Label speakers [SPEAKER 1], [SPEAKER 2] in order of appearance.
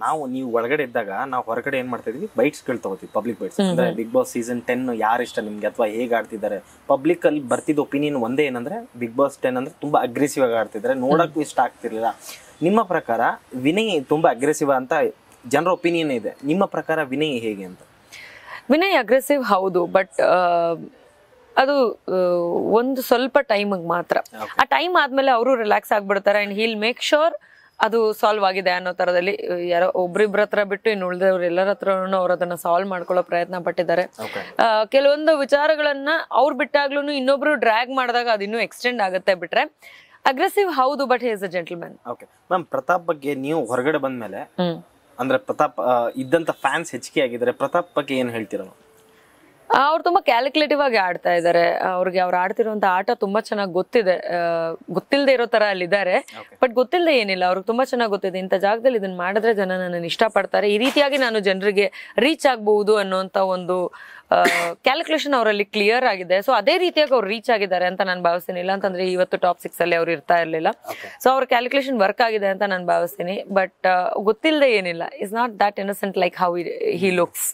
[SPEAKER 1] ನಾವು ನೀವು ಒಳಗಡೆ ಇದ್ದಾಗ ನಾವು ಹೊರಗಡೆ ಏನ್ ಮಾಡ್ತಾ ಇದೀವಿ ಬೈಟ್ಸ್ ತಗೋತೀವಿ, ಪಬ್ಲಿಕ್ ಬೈಟ್ಸ್. ಅಂದ್ರೆ ಬಿಗ್ ಬಾಸ್ ಸೀಸನ್ 10 ಯಾರು ಇಷ್ಟ ನಿಮ್ಗೆ ಅಥವಾ ಹೇಗೆ ಆಡ್ತಿದ್ದಾರೆ, ಪಬ್ಲಿಕ್ ಅಲ್ಲಿ ಬರ್ತಿದ್ದ ಒಪಿನಿಯನ್ ಒಂದೇ ಏನಂದ್ರೆ ಬಿಗ್ ಬಾಸ್ 10 ಅಂದ್ರೆ ತುಂಬಾ ಅಗ್ರೆಸಿವ್ ಆಗಿ ಆಡ್ತಿದ್ದಾರೆ, ನೋಡಕ್ಕೂ ಇಷ್ಟ ಆಗ್ತಿರ್ಲಿಲ್ಲ. ನಿಮ್ಮ ಪ್ರಕಾರ ವಿನಯ್ ತುಂಬಾ ಅಗ್ರೆಸಿವ್ ಅಂತ ಜನರ ಒಪಿನಿಯನ್ ಇದೆ, ನಿಮ್ಮ ಪ್ರಕಾರ ವಿನಯ್ ಹೇಗೆ ಅಂತ?
[SPEAKER 2] ವಿನಯ್ ಅಗ್ರೆಸಿವ್ ಹೌದು, ಬಟ್ ಅದು ಒಂದು ಸ್ವಲ್ಪ ಟೈಮಿಗೆ ಮಾತ್ರ. ಆ ಟೈಮ್ ಆದ್ಮೇಲೆ ಅವರು ರಿಲ್ಯಾಕ್ಸ್ ಆಗ್ಬಿಡ್ತಾರೆ ಅಂಡ್ ಹೀಲ್ ಮೇಕ್ ಶೋರ್ ಅದು ಸಾಲ್ವ್ ಆಗಿದೆ ಅನ್ನೋ ತರದಲ್ಲಿ. ಯಾರೋ ಒಬ್ರಿಬ್ರ ಹತ್ರ ಬಿಟ್ಟು ಇನ್ನು ಉಳಿದವ್ರು ಎಲ್ಲರ ಹತ್ರನು ಅವ್ರು ಅದನ್ನ ಸಾಲ್ವ್ ಮಾಡ್ಕೊಳ್ಳೋ ಪ್ರಯತ್ನ ಪಟ್ಟಿದ್ದಾರೆ. ಕೆಲವೊಂದು ವಿಚಾರಗಳನ್ನ ಅವ್ರು ಬಿಟ್ಟಾಗ್ಲೂ ಇನ್ನೊಬ್ರು ಡ್ರ್ಯಾಗ್ ಮಾಡಿದಾಗ ಅದು ಇನ್ನೂ ಎಕ್ಸ್ಟೆಂಡ್ ಆಗುತ್ತೆ. ಬಿಟ್ರೆ ಅಗ್ರೆಸಿವ್ ಹೌದು, but he is a gentleman.
[SPEAKER 1] Okay ma'am, Pratap ಬಗ್ಗೆ ನೀವು ಹೊರಗಡೆ ಬಂದ್ಮೇಲೆ ಅಂದ್ರೆ ಪ್ರತಾಪ್ ಇದ್ದಂತ ಫ್ಯಾನ್ಸ್ ಹೆಚ್ಚಿಗೆ ಆಗಿದ್ದಾರೆ, ಪ್ರತಾಪ್ ಬಗ್ಗೆ ಏನ್ ಹೇಳ್ತೀರಾ?
[SPEAKER 2] ಅವ್ರು ತುಂಬಾ ಕ್ಯಾಲ್ಕುಲೇಟಿವ್ ಆಗಿ ಆಡ್ತಾ ಇದ್ದಾರೆ. ಅವ್ರಿಗೆ ಅವ್ರು ಆಡ್ತಿರುವಂತ ಆಟ ತುಂಬಾ ಚೆನ್ನಾಗಿ ಗೊತ್ತಿದೆ. ಗೊತ್ತಿಲ್ಲದೆ ಇರೋ ತರ ಅಲ್ಲಿದ್ದಾರೆ, ಬಟ್ ಗೊತ್ತಿಲ್ಲದೆ ಏನಿಲ್ಲ, ಅವ್ರಿಗೆ ತುಂಬಾ ಚೆನ್ನಾಗಿ ಗೊತ್ತಿದೆ ಇಂಥ ಜಾಗದಲ್ಲಿ ಇದನ್ನ ಮಾಡಿದ್ರೆ ಜನ ನನ್ನನ್ನು ಇಷ್ಟಪಡ್ತಾರೆ, ಈ ರೀತಿಯಾಗಿ ನಾನು ಜನರಿಗೆ ರೀಚ್ ಆಗ್ಬಹುದು ಅನ್ನೋಂತ ಒಂದು ಕ್ಯಾಲ್ಕುಲೇಷನ್ ಅವರಲ್ಲಿ ಕ್ಲಿಯರ್ ಆಗಿದೆ. ಸೊ ಅದೇ ರೀತಿಯಾಗಿ ಅವ್ರು ರೀಚ್ ಆಗಿದ್ದಾರೆ ಅಂತ ನಾನು ಭಾವಿಸ್ತೀನಿ. ಇಲ್ಲ ಅಂತಂದ್ರೆ ಇವತ್ತು ಟಾಪ್ 6 ಅಲ್ಲಿ ಅವ್ರು ಇರ್ತಾ ಇರ್ಲಿಲ್ಲ. ಸೊ ಅವ್ರ ಕ್ಯಾಲ್ಕುಲೇಷನ್ ವರ್ಕ್ ಆಗಿದೆ ಅಂತ ನಾನು ಭಾವಿಸ್ತೀನಿ. ಬಟ್ ಗೊತ್ತಿಲ್ಲದೆ ಏನಿಲ್ಲ, is not that innocent like how he looks.